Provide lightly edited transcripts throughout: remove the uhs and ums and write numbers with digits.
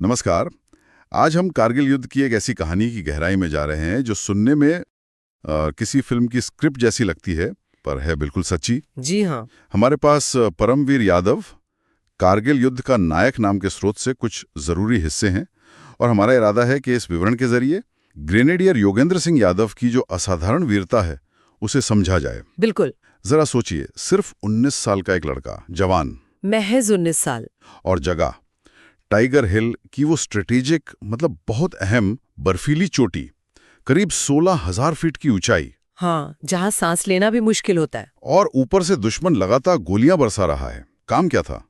नमस्कार। आज हम कारगिल युद्ध की एक ऐसी कहानी की गहराई में जा रहे हैं जो सुनने में किसी फिल्म की स्क्रिप्ट जैसी लगती है, पर है बिल्कुल सच्ची। जी हाँ। हमारे पास परमवीर यादव, कारगिल युद्ध का नायक नाम के स्रोत से कुछ जरूरी हिस्से हैं और हमारा इरादा है कि इस विवरण के जरिए ग्रेनेडियर योगेंद्र सिंह यादव की जो असाधारण वीरता है उसे समझा जाए। बिल्कुल। जरा सोचिए, सिर्फ 19 साल का एक लड़का, जवान, महज 19 साल, और जगह टाइगर हिल की वो स्ट्रेटेजिक, मतलब बहुत अहम बर्फीली चोटी, करीब 16,000 फीट की ऊंचाई, हाँ, जहाँ सांस लेना भी मुश्किल होता है। और ऊपर से दुश्मन लगातार गोलियां बरसा रहा है। काम क्या था?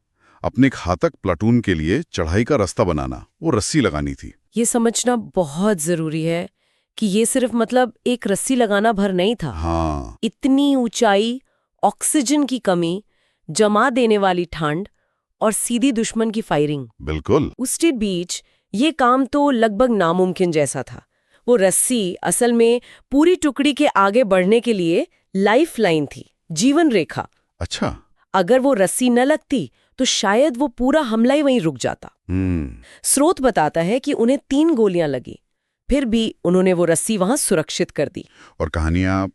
अपने घातक प्लाटून के लिए चढ़ाई का रास्ता बनाना, वो रस्सी लगानी थी। ये समझना बहुत जरूरी है कि ये सिर्फ एक रस्सी लगाना भर नहीं था। हाँ, इतनी ऊंचाई, ऑक्सीजन की कमी, जमा देने वाली ठंड और सीधी दुश्मन की फायरिंग, बिल्कुल। उसके बीच ये काम तो लगभग नामुमकिन जैसा था। वो रस्सी असल में पूरी टुकड़ी के आगे बढ़ने के लिए लाइफ लाइन थी, जीवन रेखा। अच्छा। अगर वो रस्सी न लगती तो शायद वो पूरा हमला ही वहीं रुक जाता। स्रोत बताता है कि उन्हें 3 गोलियां लगी, फिर भी उन्होंने वो रस्सी वहां सुरक्षित कर दी। और कहानियां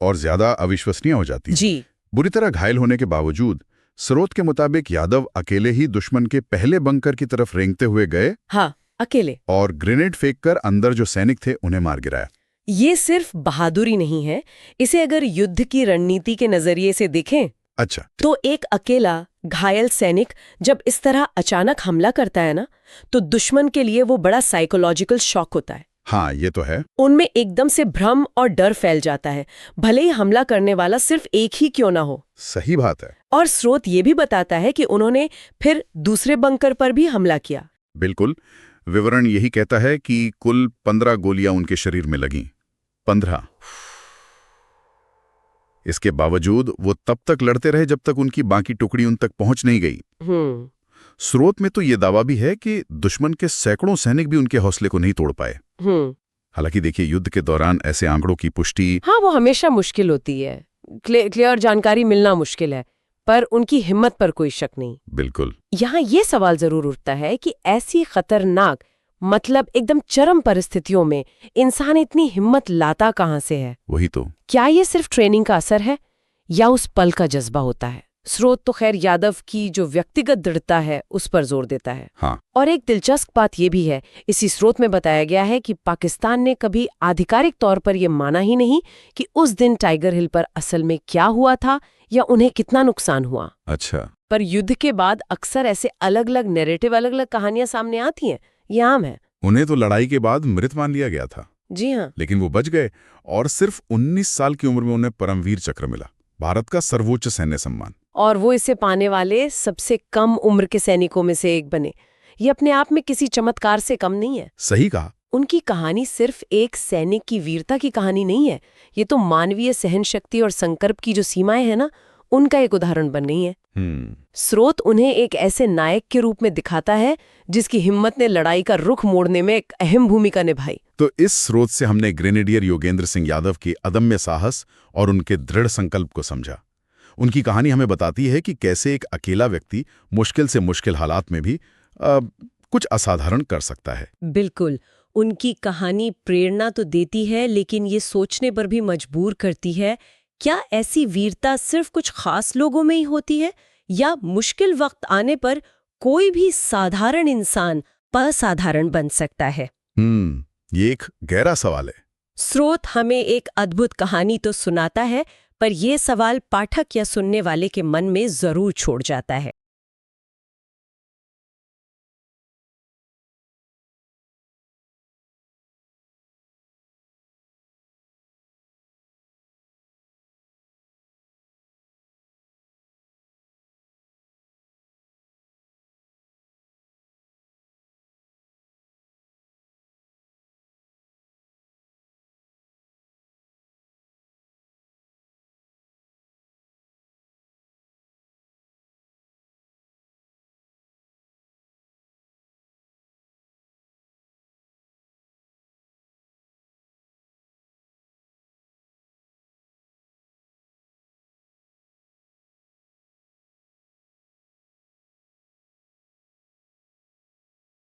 और ज्यादा अविश्वसनीय हो जाती हैं। जी। बुरी तरह घायल होने के बावजूद स्रोत के मुताबिक यादव अकेले ही दुश्मन के पहले बंकर की तरफ रेंगते हुए गए। हाँ, अकेले। और ग्रेनेड फेंककर अंदर जो सैनिक थे उन्हें मार गिराया। ये सिर्फ बहादुरी नहीं है, इसे अगर युद्ध की रणनीति के नजरिए से देखें अच्छा। तो एक अकेला घायल सैनिक जब इस तरह अचानक हमला करता है ना, तो दुश्मन के लिए वो बड़ा साइकोलॉजिकल शॉक होता है। हाँ, ये तो है। उनमें एकदम से भ्रम और डर फैल जाता है, भले ही हमला करने वाला सिर्फ एक ही क्यों ना हो। सही बात है। और स्रोत ये भी बताता है कि उन्होंने फिर दूसरे बंकर पर भी हमला किया। बिल्कुल। विवरण यही कहता है कि कुल 15 गोलियां उनके शरीर में लगीं। 15। इसके बावजूद वो तब तक लड़ते रहे जब तक उनकी बाकी टुकड़ी उन तक पहुंच नहीं गई। स्रोत में तो ये दावा भी है कि दुश्मन के सैकड़ों सैनिक भी उनके हौसले को नहीं तोड़ पाए। हालांकि देखिए, युद्ध के दौरान ऐसे आंकड़ों की पुष्टि हाँ, वो हमेशा मुश्किल होती है। क्लियर जानकारी मिलना मुश्किल है, पर उनकी हिम्मत पर कोई शक नहीं। बिल्कुल। यहाँ ये सवाल जरूर उठता है कि ऐसी खतरनाक, एकदम चरम परिस्थितियों में इंसान इतनी हिम्मत लाता कहाँ से है? वही तो। क्या ये सिर्फ ट्रेनिंग का असर है या उस पल का जज्बा होता है? स्रोत तो खैर यादव की जो व्यक्तिगत दृढ़ता है उस पर जोर देता है। हाँ। और एक दिलचस्प बात यह भी है, इसी स्रोत में बताया गया है कि पाकिस्तान ने कभी आधिकारिक तौर पर यह माना ही नहीं कि उस दिन टाइगर हिल पर असल में क्या हुआ था या उन्हें कितना नुकसान हुआ। अच्छा। पर युद्ध के बाद अक्सर ऐसे अलग अलग नैरेटिव, अलग अलग कहानियां सामने आती हैं। ये आम है। उन्हें तो लड़ाई के बाद मृत मान लिया गया था। जी हाँ। लेकिन वो बच गए और सिर्फ 19 साल की उम्र में उन्हें परमवीर चक्र मिला, भारत का सर्वोच्च सैन्य सम्मान। और वो इसे पाने वाले सबसे कम उम्र के सैनिकों में से एक बने। ये अपने आप में किसी चमत्कार से कम नहीं है। सही कहा। उनकी कहानी सिर्फ एक सैनिक की वीरता की कहानी नहीं है, ये तो मानवीय सहन शक्ति और संकल्प की जो सीमाएं हैं ना, उनका एक उदाहरण बन रही है। स्रोत उन्हें एक ऐसे नायक के रूप में दिखाता है जिसकी हिम्मत ने लड़ाई का रुख मोड़ने में एक अहम भूमिका निभाई। तो इस स्रोत से हमने ग्रेनेडियर योगेंद्र सिंह यादव के अदम्य साहस और उनके दृढ़ संकल्प को समझा। उनकी कहानी हमें बताती है कि कैसे एक अकेला व्यक्ति मुश्किल से मुश्किल हालात में भी कुछ असाधारण कर सकता है। बिल्कुल। उनकी कहानी प्रेरणा तो देती है, लेकिन ये सोचने पर भी मजबूर करती है, क्या ऐसी वीरता सिर्फ कुछ खास लोगों में ही होती है या मुश्किल वक्त आने पर कोई भी साधारण इंसान असाधारण बन सकता है? ये एक गहरा सवाल है। स्रोत हमें एक अद्भुत कहानी तो सुनाता है, पर यह सवाल पाठक या सुनने वाले के मन में जरूर छोड़ जाता है।